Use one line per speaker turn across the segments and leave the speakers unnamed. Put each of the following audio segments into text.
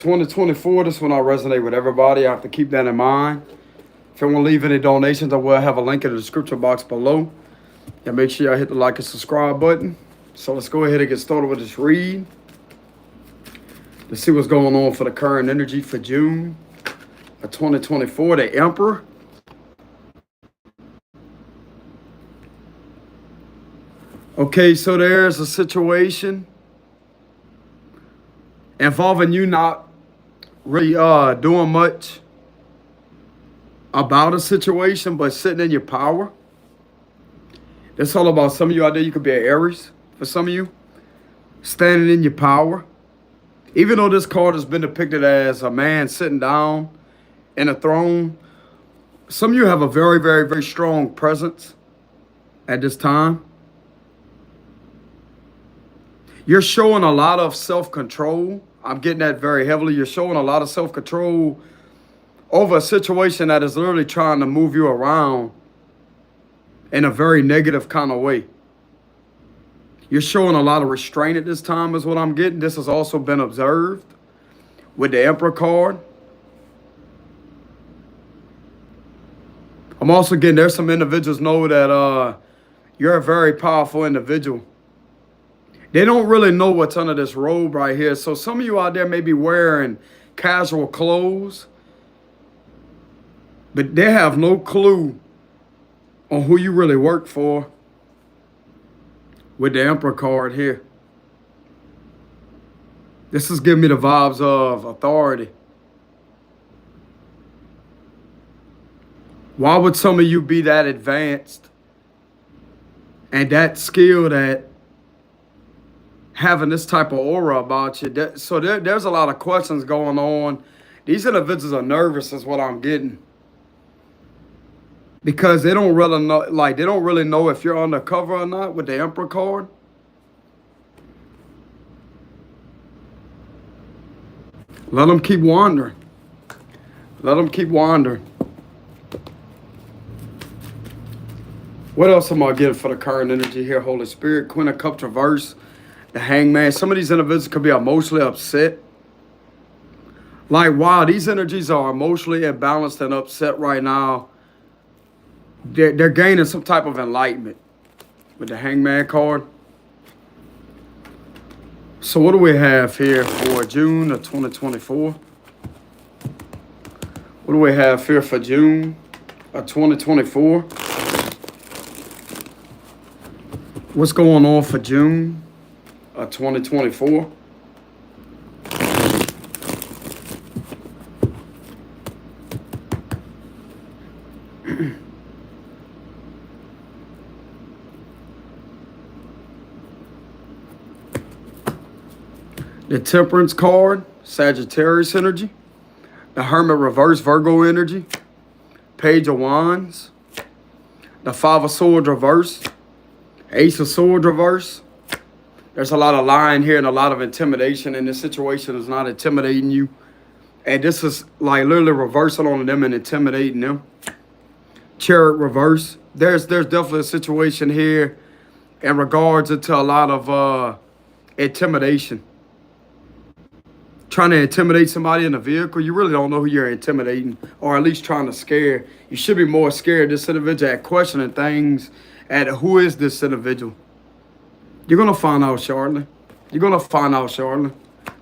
2024, this one I resonate with everybody. I have to keep that in mind. If you want to leave any donations, I will have a link in the description box below. And make sure y'all hit the like and subscribe button. So let's go ahead and get started with this read. Let's see what's going on for the current energy for June of 2024. The Emperor. Okay, so there's a situation involving you not really doing much about a situation, but sitting in your power. That's all about some of you out there. You could be an Aries for some of you. Standing in your power. Even though this card has been depicted as a man sitting down in a throne, some of you have a very, very, very strong presence at this time. You're showing a lot of self-control. I'm getting that very heavily. You're showing a lot of self-control over a situation that is literally trying to move you around in a very negative kind of way. You're showing a lot of restraint at this time is what I'm getting. This has also been observed with the Emperor card. I'm also getting there's some individuals know that you're a very powerful individual. They don't really know what's under this robe right here. So some of you out there may be wearing casual clothes, but they have no clue on who you really work for with the Emperor card here. This is giving me the vibes of authority. Why would some of you be that advanced and that skilled at having this type of aura about you? There's a lot of questions going on. These individuals are nervous is what I'm getting. Because they don't really know, they don't really know if you're undercover or not with the Emperor card. Let them keep wandering. Let them keep wandering. What else am I getting for the current energy here? Holy Spirit, Queen of Cups reverse, the Hangman. Some of these individuals could be emotionally upset. Like, wow, these energies are emotionally imbalanced and upset right now. They're gaining some type of enlightenment with the Hangman card. So what do we have here for June of 2024? What do we have here for June of 2024? What's going on for June of 2024? The Temperance card, Sagittarius energy. The Hermit reverse, Virgo energy. Page of Wands. The Five of Swords reverse. Ace of Swords reverse. There's a lot of lying here and a lot of intimidation, and this situation is not intimidating you. And this is like literally reversing on them and intimidating them. Chariot reverse. There's definitely a situation here in regards to a lot of intimidation. Trying to intimidate somebody in a vehicle, you really don't know who you're intimidating, or at least trying to scare. You should be more scared of this individual at questioning things at who is this individual. You're going to find out shortly. You're going to find out shortly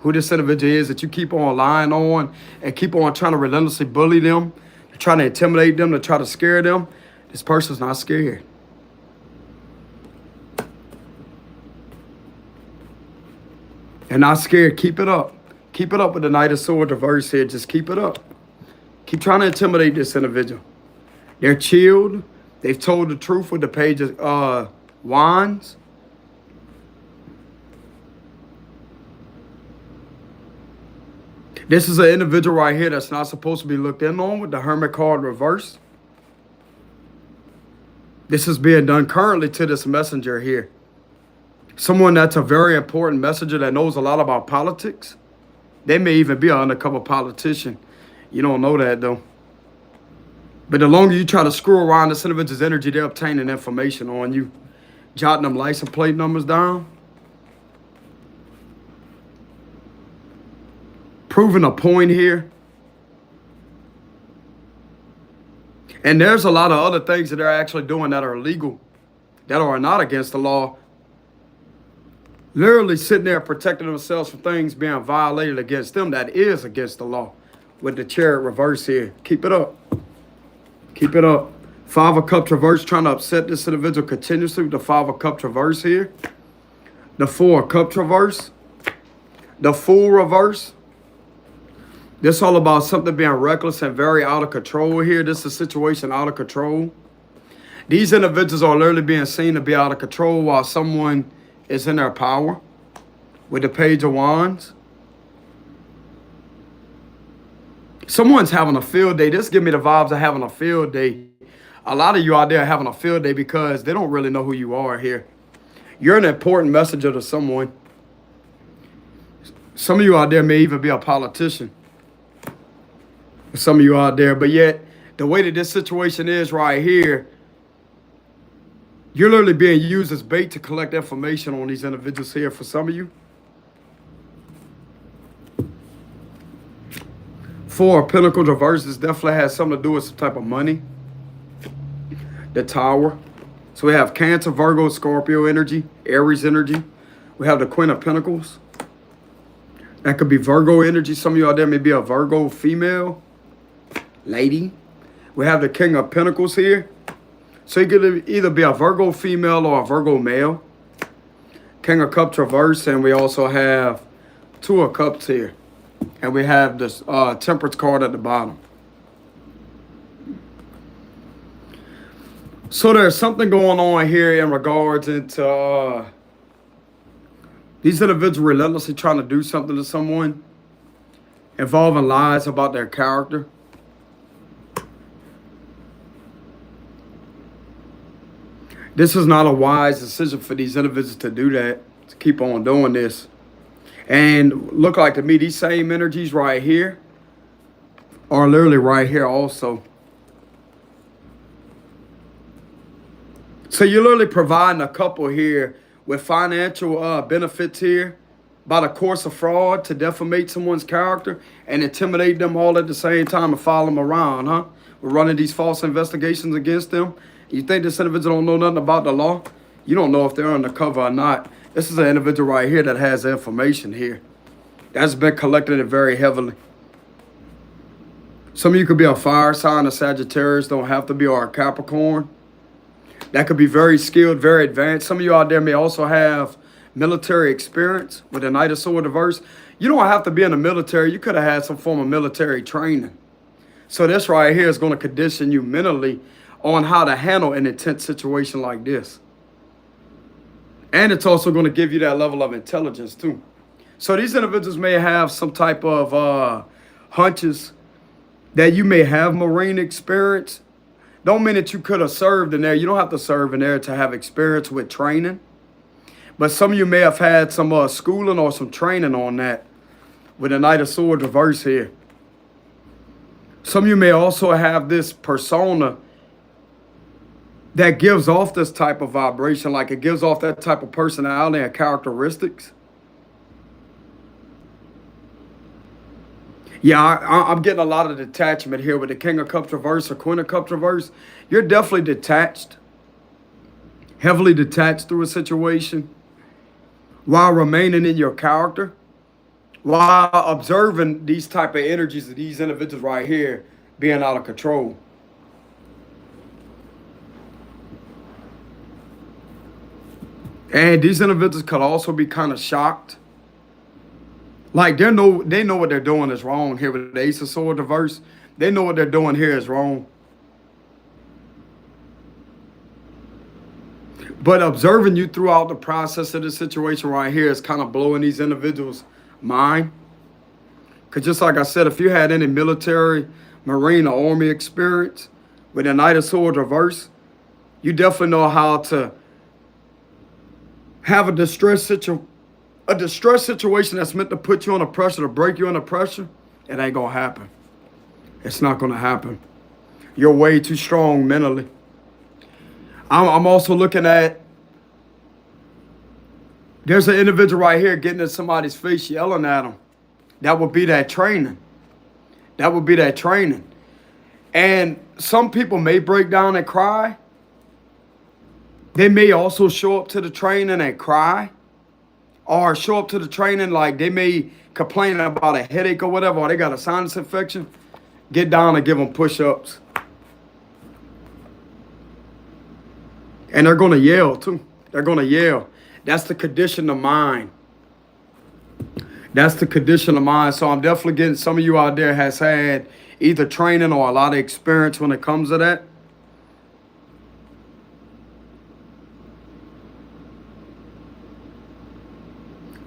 who this individual is that you keep on lying on and keep on trying to relentlessly bully them, trying to intimidate them, to try to scare them. This person's not scared. They're not scared. Keep it up. Keep it up with the Knight of Swords reverse here. Just keep it up. Keep trying to intimidate this individual. They're chilled. They've told the truth with the Page of Wands. This is an individual right here that's not supposed to be looked in on with the Hermit card reverse. This is being done currently to this messenger here. Someone that's a very important messenger that knows a lot about politics. They may even be an undercover politician. You don't know that, though. But the longer you try to screw around this individual's energy, they're obtaining information on you. Jotting them license plate numbers down. proving a point here. And there's a lot of other things that they're actually doing that are illegal, that are not against the law. Literally sitting there protecting themselves from things being violated against them that is against the law. With the Chariot reverse here. Keep it up. Keep it up. Five of Cups reverse, trying to upset this individual continuously with the Five of Cups reverse here. The Four of Cups reverse. The Fool reverse. This is all about something being reckless and very out of control here. This is a situation out of control. These individuals are literally being seen to be out of control while someone is in their power. With the Page of Wands. Someone's having a field day. This gives me the vibes of having a field day. A lot of you out there are having a field day because they don't really know who you are here. You're an important messenger to someone. Some of you out there may even be a politician. Some of you out there, but yet the way that this situation is right here, you're literally being used as bait to collect information on these individuals here for some of you. Four of Pentacles reverse, this definitely has something to do with some type of money. The Tower. So we have Cancer, Virgo, Scorpio energy, Aries energy. We have the Queen of Pentacles. That could be Virgo energy. Some of you out there may be a Virgo female, lady. We have the King of Pentacles here. So you could either be a Virgo female or a Virgo male. King of Cups reverse, and we also have Two of Cups here. And we have this Temperance card at the bottom. So there's something going on here in regards into these individuals relentlessly trying to do something to someone involving lies about their character. This is not a wise decision for these individuals to do that, to keep on doing this. And look like to me, these same energies right here are literally right here also. So you're literally providing a couple here with financial benefits here by the course of fraud to defamate someone's character and intimidate them all at the same time and follow them around, huh? We're running these false investigations against them. You think this individual don't know nothing about the law? You don't know if they're undercover or not. This is an individual right here that has information here. That's been collected very heavily. Some of you could be a fire sign, a Sagittarius, don't have to be, or a Capricorn. That could be very skilled, very advanced. Some of you out there may also have military experience with the Knight of Swords reverse. You don't have to be in the military. You could have had some form of military training. So this right here is going to condition you mentally on how to handle an intense situation like this. And it's also going to give you that level of intelligence too. So these individuals may have some type of hunches that you may have Marine experience. Don't mean that you could have served in there. You don't have to serve in there to have experience with training. But some of you may have had some schooling or some training on that with the Knight of Swords reverse here. Some of you may also have this persona that gives off this type of vibration, like it gives off that type of personality and characteristics. Yeah, I'm getting a lot of detachment here with the King of Cups reverse or Queen of Cups reverse. You're definitely detached, heavily detached through a situation while remaining in your character, while observing these type of energies of these individuals right here being out of control. And these individuals could also be kind of shocked. Like they know what they're doing is wrong here with the Ace of Swords reverse. They know what they're doing here is wrong. But observing you throughout the process of the situation right here is kind of blowing these individuals' mind. Because just like I said, if you had any military, Marine, or Army experience with the Knight of Swords reverse, you definitely know how to have a distress situation that's meant to put you under pressure, to break you under pressure. It ain't gonna happen. It's not gonna happen. You're way too strong mentally. I'm also looking at, there's an individual right here getting in somebody's face, yelling at them That would be that training. That would be that training. And some people may break down and cry. They may also show up to the training and cry. Or show up to the training like they may complain about a headache or whatever, or they got a sinus infection. Get down and give them push-ups. And they're going to yell too. They're going to yell. That's the condition of mind. That's the condition of mind. So I'm definitely getting some of you out there has had either training or a lot of experience when it comes to that.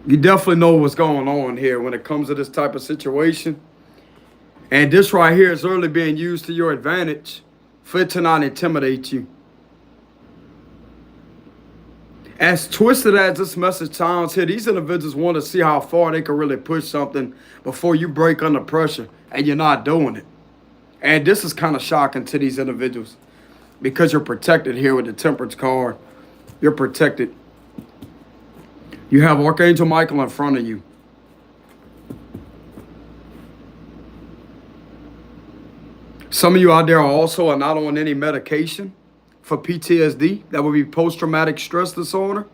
You definitely know what's going on here when it comes to this type of situation. And this right here is really being used to your advantage for it to not intimidate you. As twisted as this message sounds here, these individuals want to see how far they can really push something before you break under pressure, and you're not doing it. And this is kind of shocking to these individuals because you're protected here with the Temperance card. You're protected. You have Archangel Michael in front of you. Some of you out there are not on any medication for PTSD. That would be post-traumatic stress disorder.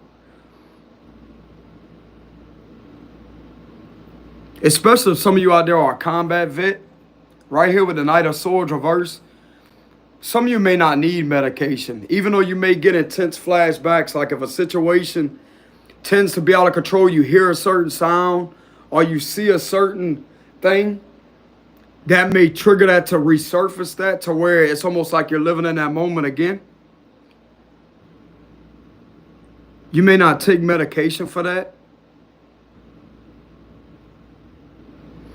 Especially if some of you out there are a combat vet. Right here with the Knight of Swords reverse. Some of you may not need medication. Even though you may get intense flashbacks, like if a situation tends to be out of control, you hear a certain sound or you see a certain thing, that may trigger that to resurface that to where it's almost like you're living in that moment again. You may not take medication for that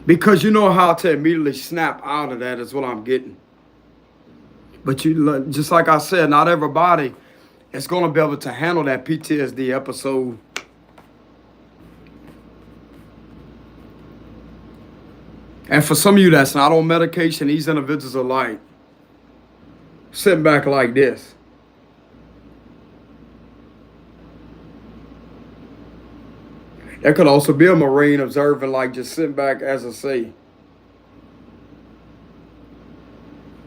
because you know how to immediately snap out of that is what I'm getting. But you, just like I said, not everybody is going to be able to handle that PTSD episode. And for some of you that's not on medication, these individuals are like sitting back like this. There could also be a Marine observing, like just sitting back as I say.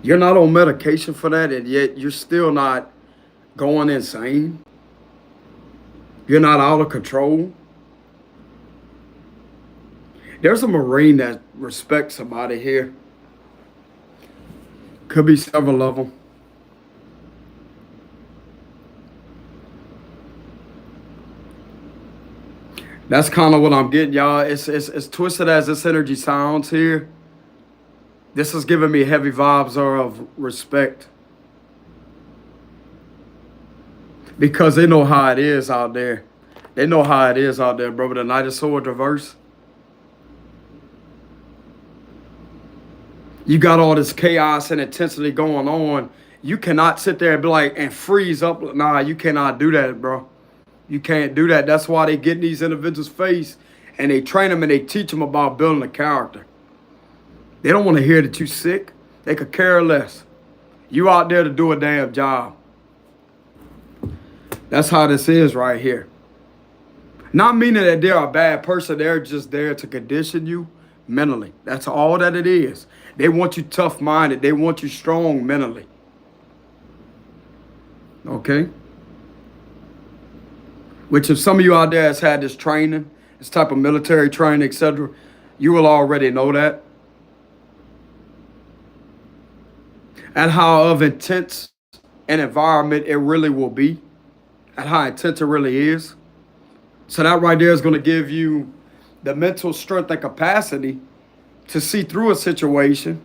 You're not on medication for that, and yet you're still not going insane. You're not out of control. There's a Marine that respects somebody here. Could be several of them. That's kind of what I'm getting, y'all. It's twisted as this energy sounds here. This is giving me heavy vibes of respect. Because they know how it is out there. They know how it is out there, bro. With the Knight of Swords reverse. You got all this chaos and intensity going on. You cannot sit there and be like, and freeze up. Nah, you cannot do that, bro. You can't do that. That's why they get in these individuals' face and they train them and they teach them about building a character. They don't want to hear that you're sick. They could care less. You out there to do a damn job. That's how this is right here. Not meaning that they're a bad person. They're just there to condition you mentally. That's all that it is. They want you tough-minded. They want you strong mentally. Okay? Which if some of you out there has had this training, this type of military training, etc., you will already know that. And how of intense an environment it really will be. And how intense it really is. So that right there is going to give you the mental strength and capacity to see through a situation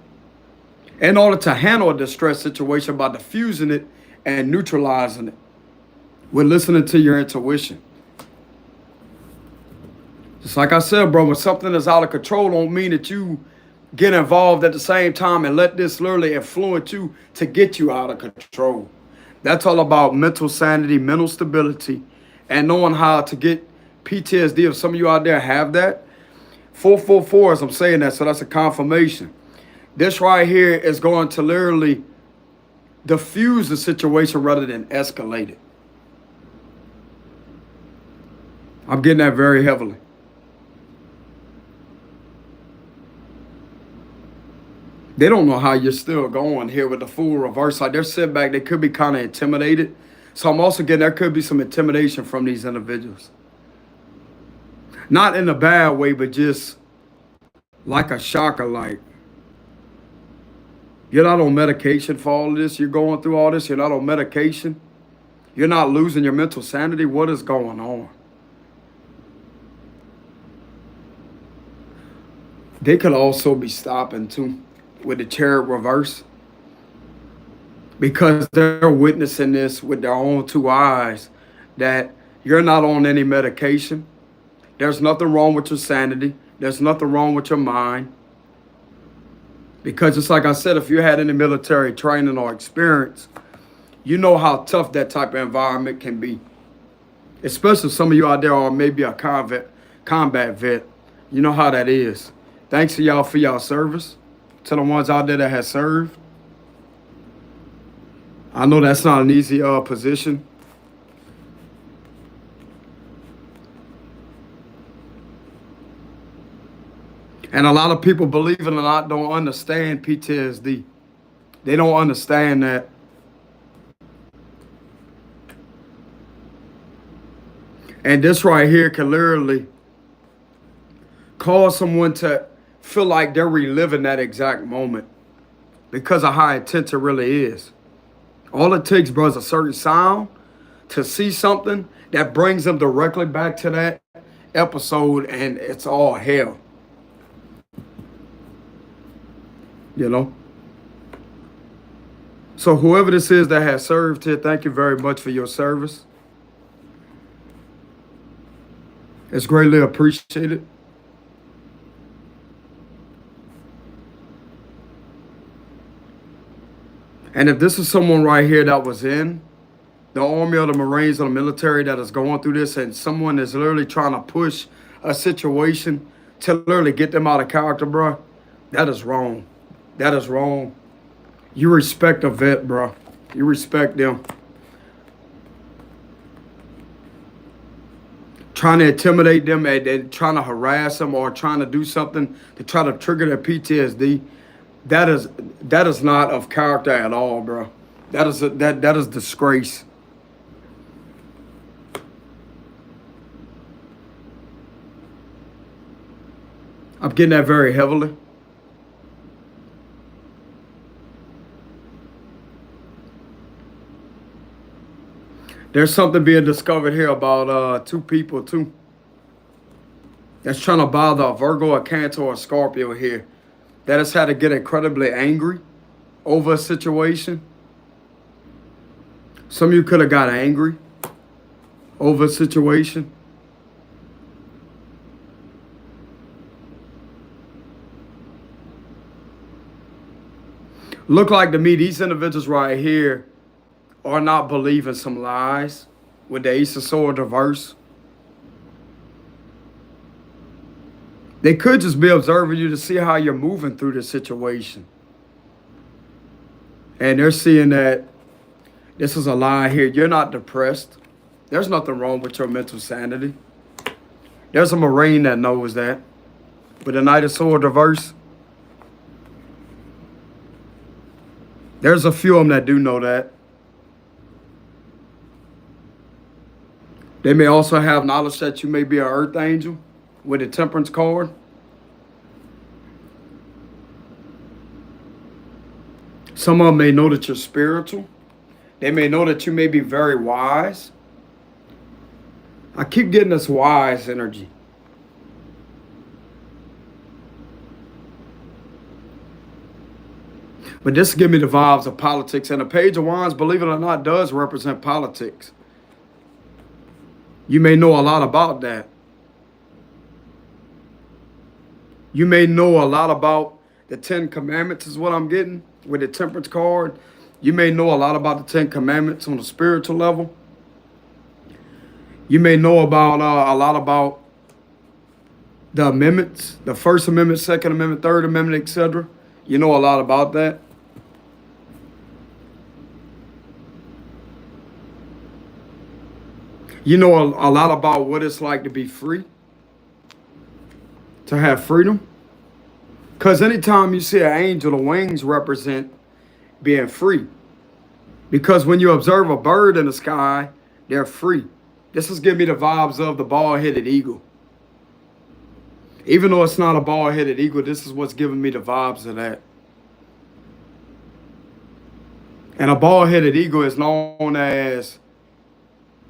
in order to handle a distress situation by diffusing it and neutralizing it. We're listening to your intuition. Just like I said, bro, when something is out of control don't mean that you get involved at the same time and let this literally influence you to get you out of control. That's all about mental sanity, mental stability, and knowing how to get PTSD. If some of you out there have that, 444 as I'm saying that, so that's a confirmation. This right here is going to literally diffuse the situation rather than escalate it. I'm getting that very heavily. They don't know how you're still going here with the full reverse. Like they're sitting back, they could be kind of intimidated. So I'm also getting there could be some intimidation from these individuals. Not in a bad way, but just like a shocker, like you're not on medication for all of this. You're going through all this. You're not on medication. You're not losing your mental sanity. What is going on? They could also be stopping too with the chariot reverse because they're witnessing this with their own two eyes that you're not on any medication. There's nothing wrong with your sanity. There's nothing wrong with your mind. Because just like I said, if you had any military training or experience, you know how tough that type of environment can be. Especially some of you out there are maybe a combat vet. You know how that is. Thanks to y'all for y'all service. To the ones out there that have served. I know that's not an easy position. And a lot of people, believe it or not, don't understand PTSD. They don't understand that. And this right here can literally cause someone to feel like they're reliving that exact moment because of how intense it really is. All it takes, bro, is a certain sound to see something that brings them directly back to that episode, and it's all hell. You know? So whoever this is that has served here, thank you very much for your service. It's greatly appreciated. And if this is someone right here that was in the Army or the Marines or the military that is going through this, and someone is literally trying to push a situation to literally get them out of character, bro, that is wrong. That is wrong. You respect a vet, bro. You respect them. Trying to intimidate them and trying to harass them or trying to do something to try to trigger their PTSD, that is not of character at all, bro. That is disgrace. I'm getting that very heavily. There's something being discovered here about two people too. That's trying to bother a Virgo, a Cancer, or a Scorpio here. That has had to get incredibly angry over a situation. Some of you could have got angry over a situation. Look like to me, these individuals right here are not believing some lies with the Ace of Swords reverse. They could just be observing you to see how you're moving through the situation. And they're seeing that this is a lie here. You're not depressed. There's nothing wrong with your mental sanity. There's a Marine that knows that. With the Knight of Swords reverse, there's a few of them that do know that. They may also have knowledge that you may be an Earth Angel with the Temperance card. Some of them may know that you're spiritual. They may know that you may be very wise. I keep getting this wise energy. But this gives me the vibes of politics. And the Page of Wands, believe it or not, does represent politics. You may know a lot about that. You may know a lot about the 10 Commandments is what I'm getting with the Temperance card. You may know a lot about the 10 Commandments on the spiritual level. You may know about a lot about the amendments, the First Amendment, Second Amendment, Third Amendment, etc. You know a lot about that. You know a lot about what it's like to be free, to have freedom. Because anytime you see an angel, the wings represent being free. Because when you observe a bird in the sky, they're free. This is giving me the vibes of the bald-headed eagle. Even though it's not a bald-headed eagle, this is what's giving me the vibes of that. And a bald-headed eagle is known as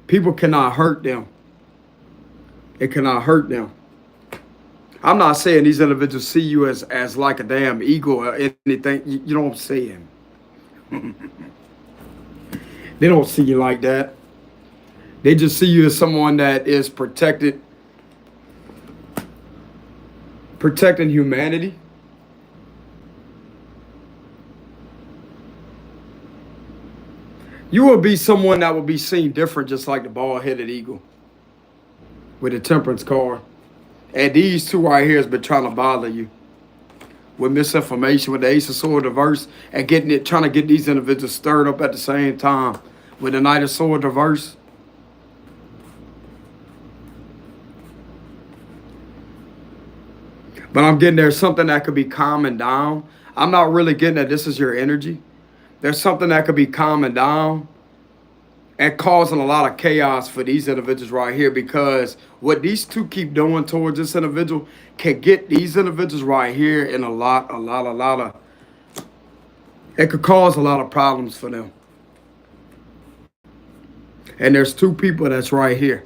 people cannot hurt them. It cannot hurt them. I'm not saying these individuals see you as like a damn eagle or anything. You know what I'm saying? They don't see you like that. They just see you as someone that is protecting humanity. You will be someone that will be seen different, just like the bald-headed eagle with the temperance card. And these two right here has been trying to bother you with misinformation, with the Ace of Swords reverse, and trying to get these individuals stirred up at the same time with the Knight of Swords reverse. But I'm getting there's something that could be calming down. I'm not really getting that this is your energy. There's something that could be calming down and causing a lot of chaos for these individuals right here, because what these two keep doing towards this individual can get these individuals right here in a lot of, it could cause a lot of problems for them. And there's two people that's right here.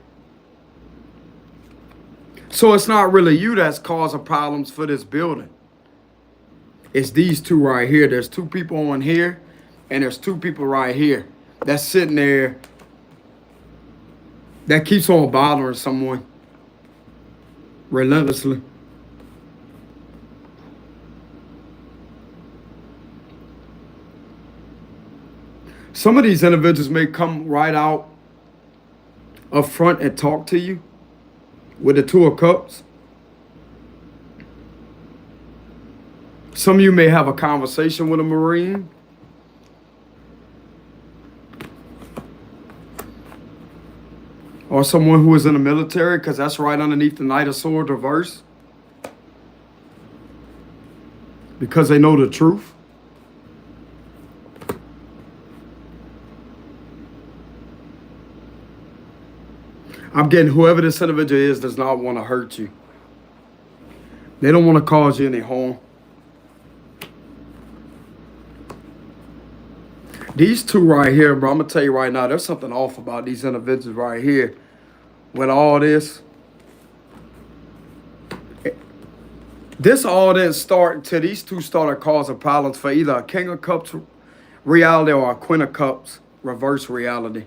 So it's not really you that's causing problems for this building. It's these two right here. There's two people on here, and there's two people right here that's sitting there that keeps on bothering someone relentlessly. Some of these individuals may come right out up front and talk to you with the Two of Cups. Some of you may have a conversation with a Marine. Or someone who is in the military, because that's right underneath the Knight of Swords reverse. Because they know the truth. I'm getting whoever this individual is does not want to hurt you. They don't want to cause you any harm. These two right here, bro, I'm going to tell you right now, there's something off about these individuals right here with all this. This all didn't start until these two started causing problems for either a King of Cups reality or a Queen of Cups reverse reality.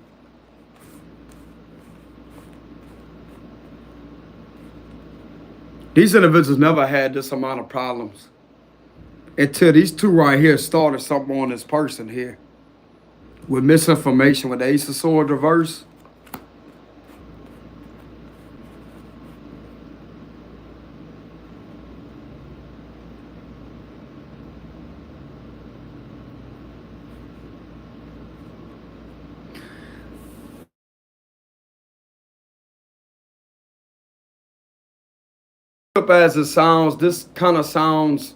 These individuals never had this amount of problems until these two right here started something on this person here. With misinformation, with the Ace of Swords reverse. As it sounds, this kind of sounds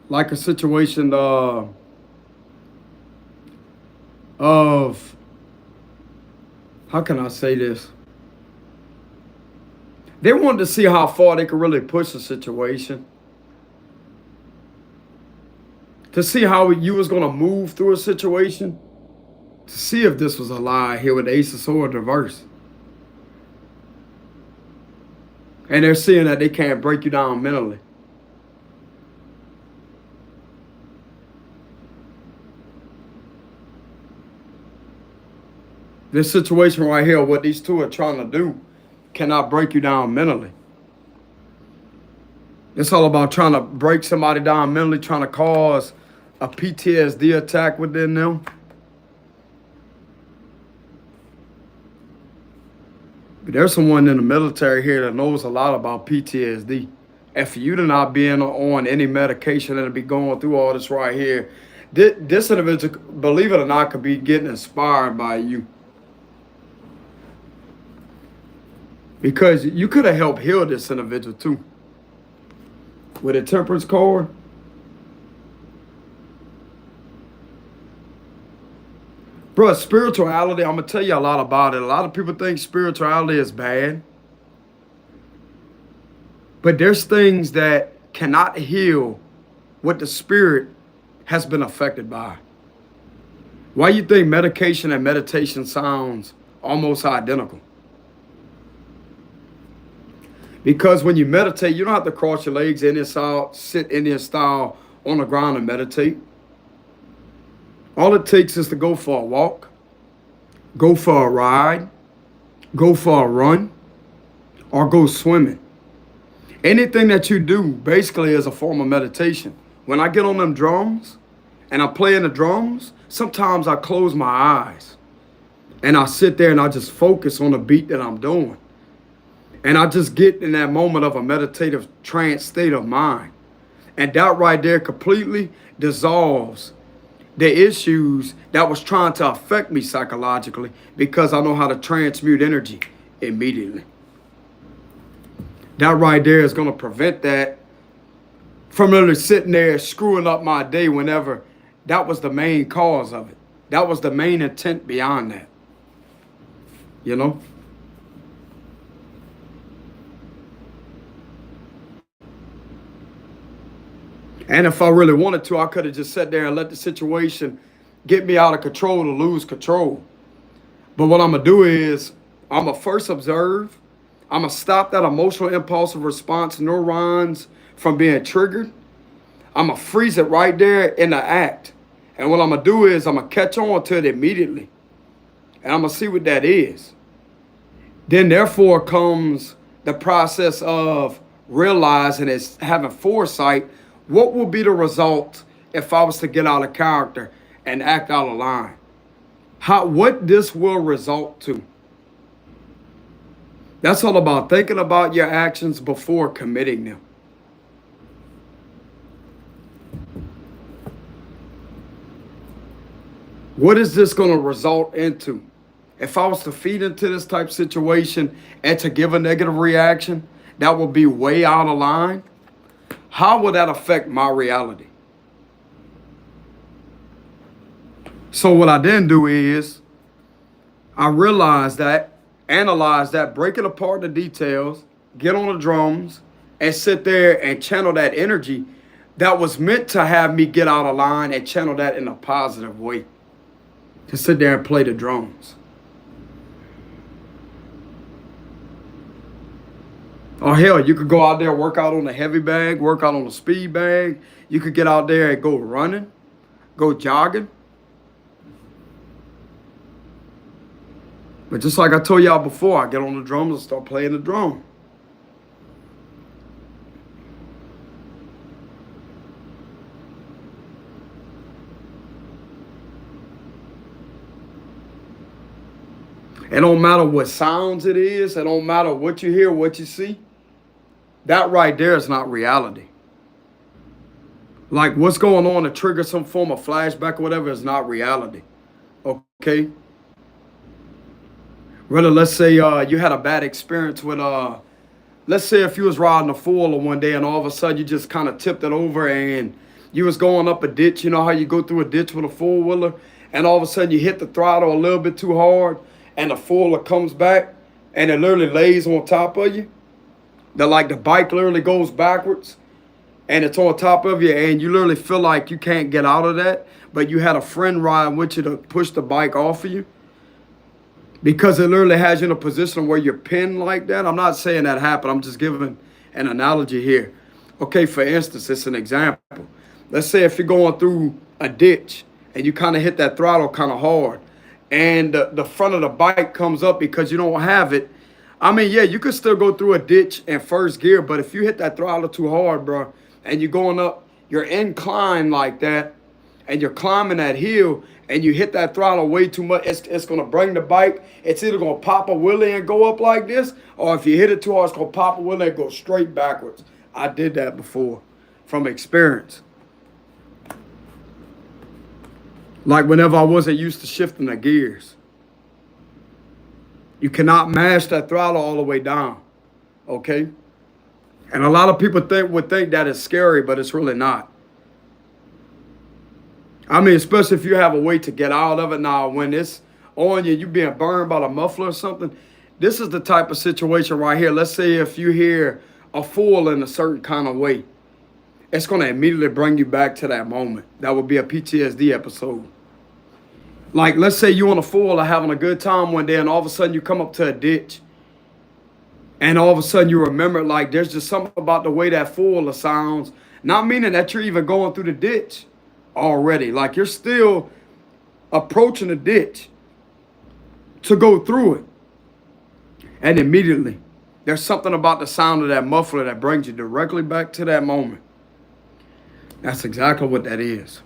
like a situation of how can I say this? They wanted to see how far they could really push the situation. To see how you was going to move through a situation. To see if this was a lie here with the Ace of Swords reverse. And they're seeing that they can't break you down mentally. This situation right here, what these two are trying to do, cannot break you down mentally. It's all about trying to break somebody down mentally, trying to cause a PTSD attack within them. But there's someone in the military here that knows a lot about PTSD. And for you to not be on any medication and to be going through all this right here, this individual, believe it or not, could be getting inspired by you. Because you could have helped heal this individual too. With a temperance card, Bro, spirituality, I'm going to tell you a lot about it. A lot of people think spirituality is bad. But there's things that cannot heal what the spirit has been affected by. Why you think medication and meditation sounds almost identical? Because when you meditate, you don't have to cross your legs Indian style, sit Indian style on the ground and meditate. All it takes is to go for a walk, go for a ride, go for a run, or go swimming. Anything that you do basically is a form of meditation. When I get on them drums and I'm playing the drums, sometimes I close my eyes and I sit there and I just focus on the beat that I'm doing. And I just get in that moment of a meditative trance state of mind. And that right there completely dissolves the issues that was trying to affect me psychologically, because I know how to transmute energy immediately. That right there is going to prevent that from literally sitting there screwing up my day whenever that was the main cause of it. That was the main intent beyond that. You know? And if I really wanted to, I could have just sat there and let the situation get me out of control to lose control. But what I'm going to do is I'm going to first observe. I'm going to stop that emotional impulsive response neurons from being triggered. I'm going to freeze it right there in the act. And what I'm going to do is I'm going to catch on to it immediately. And I'm going to see what that is. Then therefore comes the process of realizing it's having foresight. What will be the result if I was to get out of character and act out of line? What this will result to. That's all about thinking about your actions before committing them. What is this going to result into? If I was to feed into this type of situation and to give a negative reaction that will be way out of line, how will that affect my reality? So what I then do is I realize that, analyze that, break it apart the details, get on the drums, and sit there and channel that energy that was meant to have me get out of line, and channel that in a positive way. To sit there and play the drums. Or hell, you could go out there, work out on the heavy bag, work out on the speed bag. You could get out there and go running, go jogging. But just like I told y'all before, I get on the drums and start playing the drum. It don't matter what sounds it is. It don't matter what you hear, what you see. That right there is not reality. Like what's going on to trigger some form of flashback or whatever is not reality. Okay? Rather, let's say you had a bad experience with, let's say if you was riding a four-wheeler one day and all of a sudden you just kind of tipped it over and you was going up a ditch. You know how you go through a ditch with a four-wheeler and all of a sudden you hit the throttle a little bit too hard and the four-wheeler comes back and it literally lays on top of you. The bike literally goes backwards and it's on top of you and you literally feel like you can't get out of that, but you had a friend riding with you to push the bike off of you. Because it literally has you in a position where you're pinned like that. I'm not saying that happened. I'm just giving an analogy here. Okay, for instance, it's an example. Let's say if you're going through a ditch and you kind of hit that throttle kind of hard and the front of the bike comes up because you don't have it. I mean, yeah, you could still go through a ditch in first gear, but if you hit that throttle too hard, bro, and you're going up, you're inclined like that, and you're climbing that hill, and you hit that throttle way too much, it's going to bring the bike. It's either going to pop a wheelie and go up like this, or if you hit it too hard, it's going to pop a wheelie and go straight backwards. I did that before from experience. Like whenever I wasn't used to shifting the gears. You cannot mash that throttle all the way down, okay? And a lot of people would think that is scary, but it's really not. I mean, especially if you have a way to get out of it. Now, when it's on you, you being burned by the muffler or something, this is the type of situation right here. Let's say if you hear a fool in a certain kind of way, it's going to immediately bring you back to that moment. That would be a PTSD episode. Like, let's say you on a fool or having a good time one day, and all of a sudden you come up to a ditch, and all of a sudden you remember, like, there's just something about the way that fool sounds. Not meaning that you're even going through the ditch already. Like, you're still approaching the ditch to go through it. And immediately, there's something about the sound of that muffler that brings you directly back to that moment. That's exactly what that is.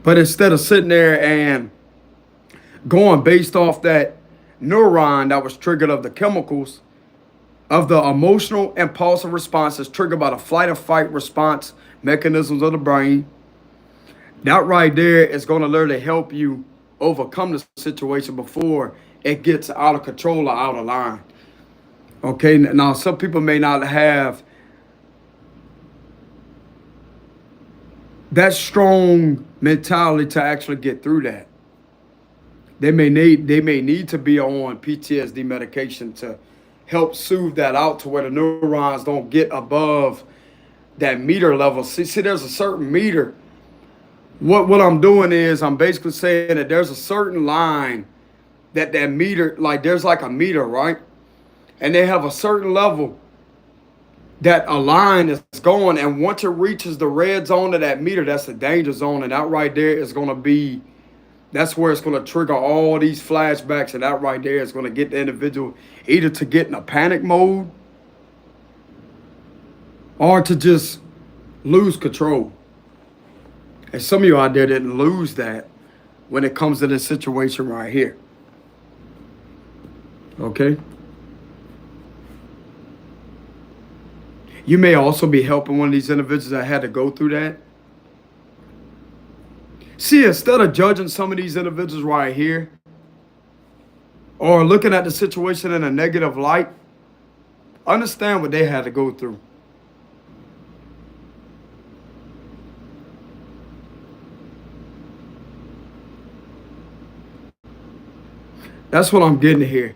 But instead of sitting there and going based off that neuron that was triggered of the chemicals, of the emotional impulsive responses triggered by the flight or fight response mechanisms of the brain, that right there is going to literally help you overcome the situation before it gets out of control or out of line. Okay, now some people may not have that strong mentality to actually get through that. They may need to be on PTSD medication to help soothe that out to where the neurons don't get above that meter level. See, there's a certain meter. What I'm doing is I'm basically saying that there's a certain line that meter, like there's like a meter, right? And they have a certain level that a line is going, and once it reaches the red zone of that meter, that's the danger zone, and that right there is going to be, that's where it's going to trigger all these flashbacks, and that right there is going to get the individual either to get in a panic mode or to just lose control. And some of you out there didn't lose that when it comes to this situation right here. Okay? You may also be helping one of these individuals that had to go through that. See, instead of judging some of these individuals right here, or looking at the situation in a negative light, understand what they had to go through. That's what I'm getting here.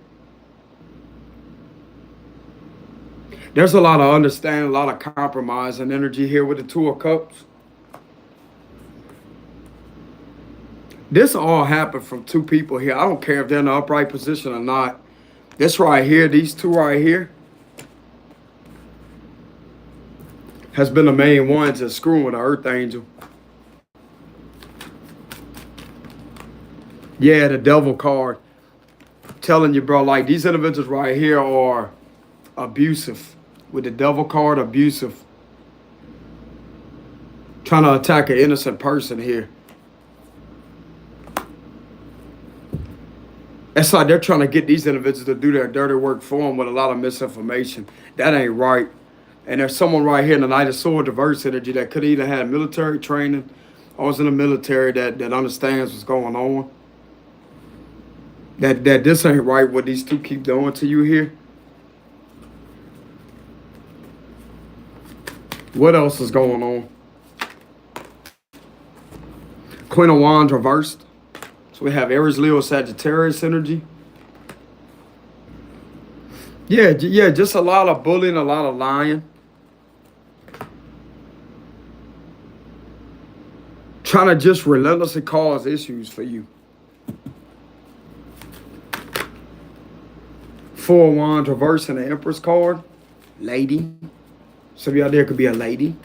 There's a lot of understanding, a lot of compromise and energy here with the Two of Cups. This all happened from two people here. I don't care if they're in the upright position or not. This right here, these two right here, has been the main ones that's screwing with the Earth Angel. Yeah, the Devil card. Telling you, bro, like these individuals right here are abusive. With the Devil card, abusive. Trying to attack an innocent person here. It's like they're trying to get these individuals to do their dirty work for them with a lot of misinformation. That ain't right. And there's someone right here in the Knight of Swords, diverse energy, that could either have military training or was in the military that understands what's going on. That this ain't right what these two keep doing to you here. What else is going on? Queen of Wands reversed. So we have Aries, Leo, Sagittarius energy. Yeah, just a lot of bullying, a lot of lying. Trying to just relentlessly cause issues for you. Four of Wands reverse and the Empress card. Lady. Some of y'all there could be a lady.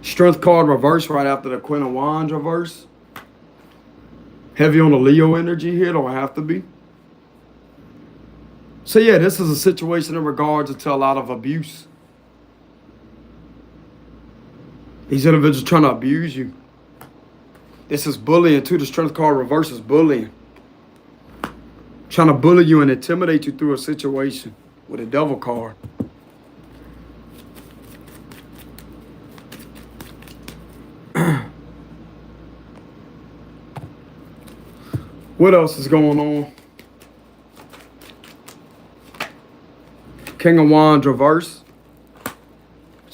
Strength card reverse right after the Queen of Wands reverse. Heavy on the Leo energy here. Don't have to be. So yeah, this is a situation in regards to a lot of abuse. These individuals trying to abuse you. This is bullying too. The Strength card reverse is bullying. Trying to bully you and intimidate you through a situation with a Devil card. What else is going on? King of Wands reverse.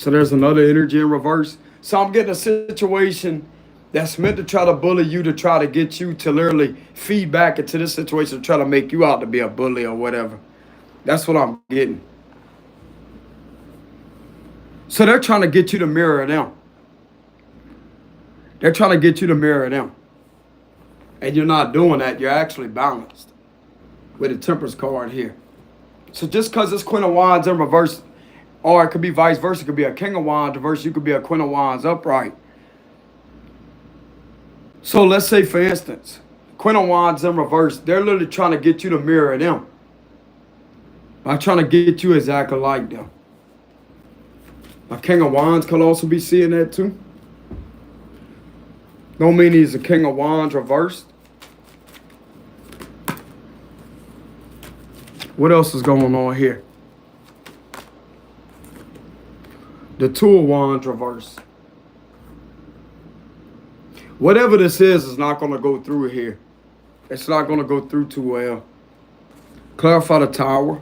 So there's another energy in reverse. So I'm getting a situation that's meant to try to bully you, to try to get you to literally feed back into this situation, to try to make you out to be a bully or whatever. That's what I'm getting. So they're trying to get you to mirror them. They're trying to get you to mirror them. And you're not doing that. You're actually balanced with the Temperance card here. So just because it's Queen of Wands in reverse, or it could be vice versa, it could be a King of Wands reverse, you could be a Queen of Wands upright. So let's say, for instance, Queen of Wands in reverse, they're literally trying to get you to mirror them by trying to get you exactly like them. A King of Wands could also be seeing that too. Don't mean he's a King of Wands reversed. What else is going on here? The Two of Wands reversed. Whatever this is not going to go through here. It's not going to go through too well. Clarify the Tower.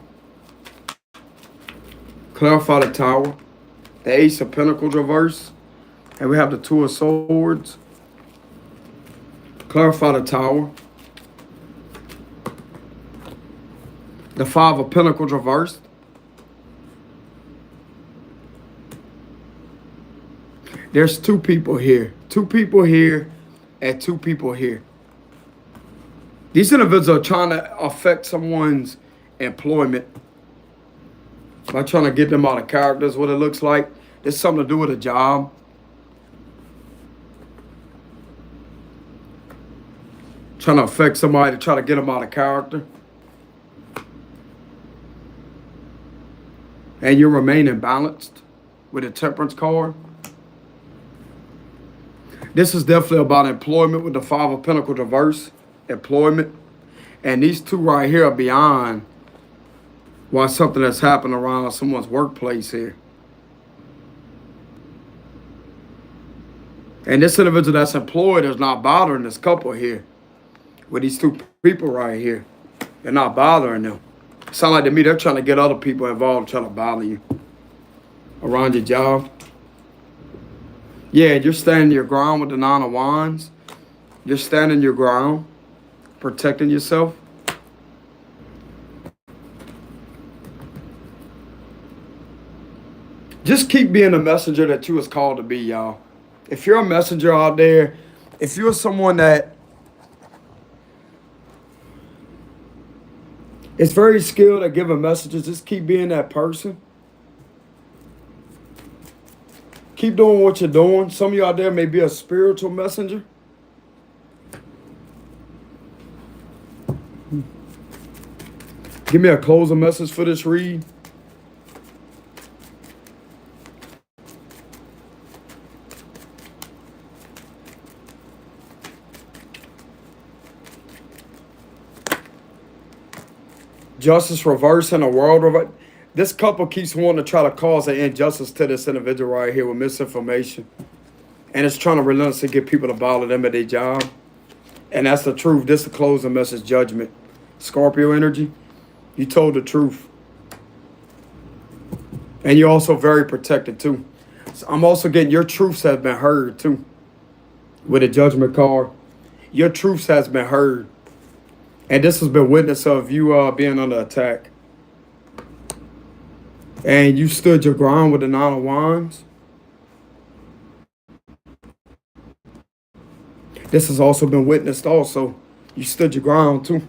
Clarify the Tower. The Ace of Pentacles reverse. And we have the Two of Swords. Clarify the Tower. The Five of Pentacles reversed. There's two people here. Two people here and two people here. These individuals are trying to affect someone's employment by trying to get them out of character, is what it looks like. There's something to do with a job. Trying to affect somebody to try to get them out of character. And you're remaining balanced with the Temperance card. This is definitely about employment with the Five of Pentacles reverse. Employment. And these two right here are beyond why something that's happened around someone's workplace here. And this individual that's employed is not bothering this couple here. With these two people right here. They're not bothering them. Sound like to me they're trying to get other people involved, trying to bother you around your job. Yeah, you're standing your ground with the Nine of Wands. You're standing your ground, protecting yourself. Just keep being the messenger that you was called to be, y'all. If you're a messenger out there, if you're someone that is very skilled at giving messages, just keep being that person. Keep doing what you're doing. Some of you out there may be a spiritual messenger. Give me a closing message for this read. Justice reverse in the world reverse. This couple keeps wanting to try to cause an injustice to this individual right here with misinformation. And it's trying to relentlessly get people to bother them at their job. And that's the truth. This is the closing message, judgment. Scorpio energy, you told the truth. And you're also very protected too. So I'm also getting your truths have been heard too. With a judgment card. Your truths has been heard. And this has been witness of you being under attack. And you stood your ground with the Nine of Wands. This has also been witnessed also. You stood your ground too.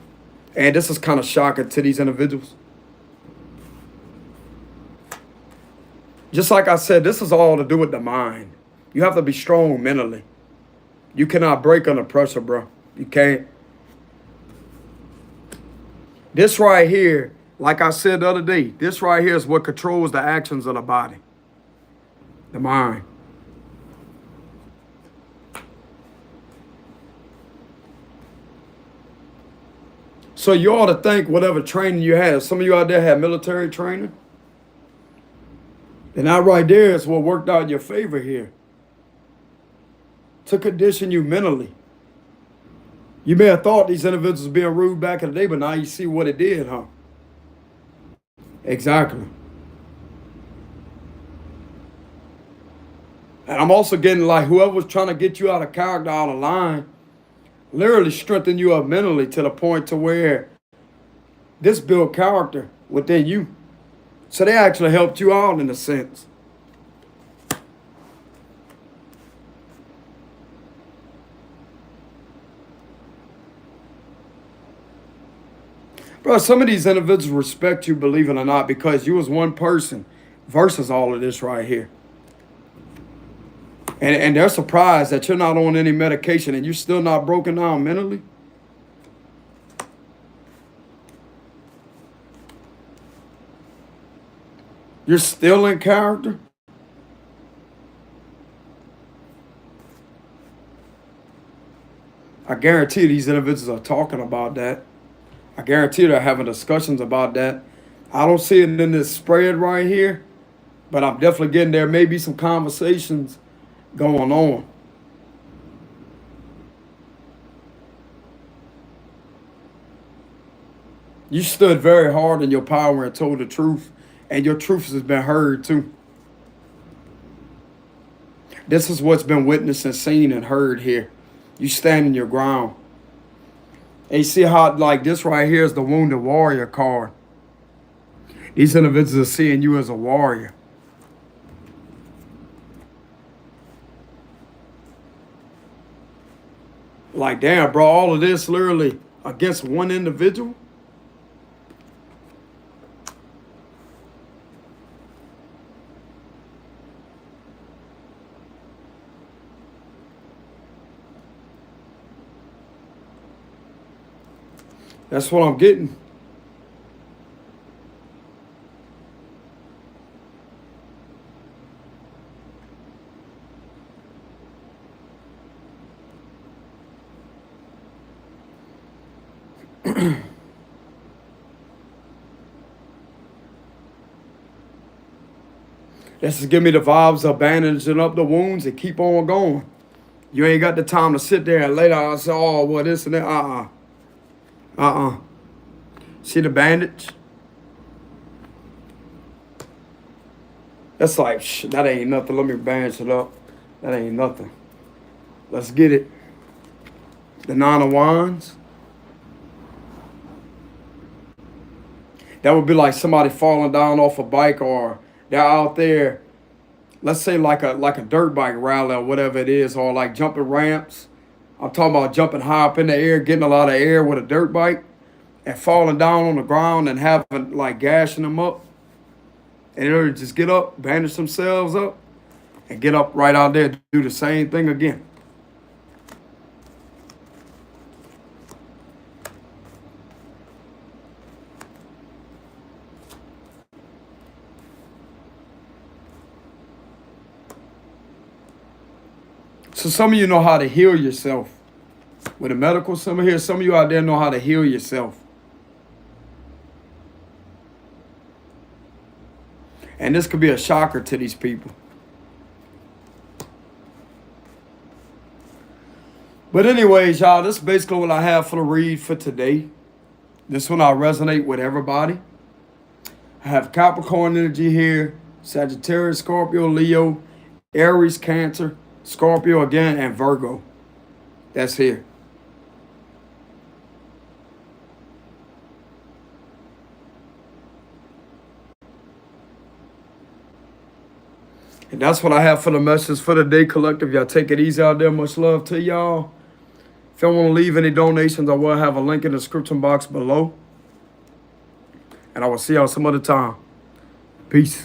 And this is kind of shocking to these individuals. Just like I said, this is all to do with the mind. You have to be strong mentally. You cannot break under pressure, bro. You can't. This right here, like I said the other day, this right here is what controls the actions of the body. The mind. So you ought to think whatever training you had. Some of you out there had military training. And that right there is what worked out in your favor here. To condition you mentally. You may have thought these individuals were being rude back in the day, but now you see what it did, huh? Exactly. And I'm also getting like whoever was trying to get you out of character, out of line, literally strengthen you up mentally to the point to where this built character within you. So they actually helped you out in a sense. Bro, some of these individuals respect you, believe it or not, because you was one person versus all of this right here. And they're surprised that you're not on any medication and you're still not broken down mentally. You're still in character. I guarantee these individuals are talking about that. I guarantee they're having discussions about that. I don't see it in this spread right here, but I'm definitely getting there. Maybe some conversations going on. You stood very hard in your power and told the truth, and your truth has been heard too. This is what's been witnessed and seen and heard here. You stand in your ground. And you see how, like, this right here is the Wounded Warrior card. These individuals are seeing you as a warrior. Like, damn, bro, all of this literally against one individual? That's what I'm getting. This is giving me the vibes of bandaging up the wounds and keep on going. You ain't got the time to sit there and later I say, oh, well, this and that. See the bandage? That's like, that ain't nothing. Let me bandage it up. That ain't nothing. Let's get it. The Nine of Wands. That would be like somebody falling down off a bike, or they're out there, let's say like a dirt bike rally or whatever it is, or like jumping ramps. I'm talking about jumping high up in the air, getting a lot of air with a dirt bike and falling down on the ground and having like gashing them up. And they'll just get up, bandage themselves up, and get up right out there, do the same thing again. So some of you know how to heal yourself. With a medical, some of you out there know how to heal yourself. And this could be a shocker to these people. But anyways, y'all, this is basically what I have for the read for today. This one I resonate with everybody. I have Capricorn energy here, Sagittarius, Scorpio, Leo, Aries, Cancer, Scorpio again, and Virgo. That's here. And that's what I have for the message for the day, collective. Y'all take it easy out there. Much love to y'all. If y'all want to leave any donations, I will have a link in the description box below. And I will see y'all some other time. Peace.